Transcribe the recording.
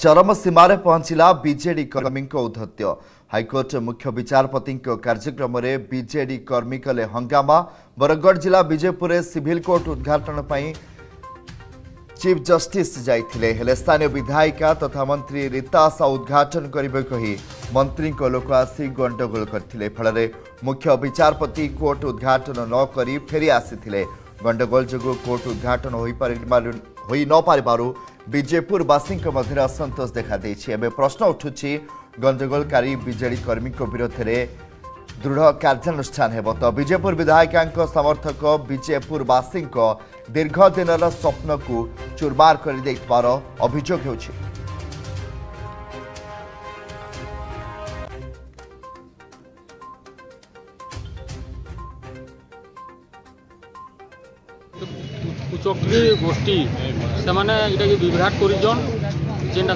चरम सीमार पहुंचला बीजेडी कर्मी औद्धत्य। हाइकोर्ट मुख्य विचारपति कार्यक्रम में बीजेडी कर्मी कले हंगामा। बरगढ़ जिला विजयपुर सिविल कोर्ट उद्घाटन पर चीफ जस्टिस जाइथिले हेले स्थानीय विधायिका तथा मंत्री रीता साहू उद्घाटन करिबे कही मंत्री को लोक आसी गंडगोल करथिले। फल मुख्य विचारपति कोर्ट उद्घाटन न करी फेरी आसीथिले। गंडगोल जोगु कोर्ट उद्घाटन होई न पारिबारु विजयपुर वासी मध्य असंतोष देखा देछि। एबे प्रश्न उठुछि गंडगोलकारी बीजेडी कर्मी विरोध में दृढ़ कार्यानुष्ठान हेब तो विजयपुर विधायिका समर्थक विजयपुर वासी दीर्घ दिन स्वप्न को चूरमार कर अभियोग होछि। कुचक्री गोष्ठी से माने इटा विभ्राट करिजन जेना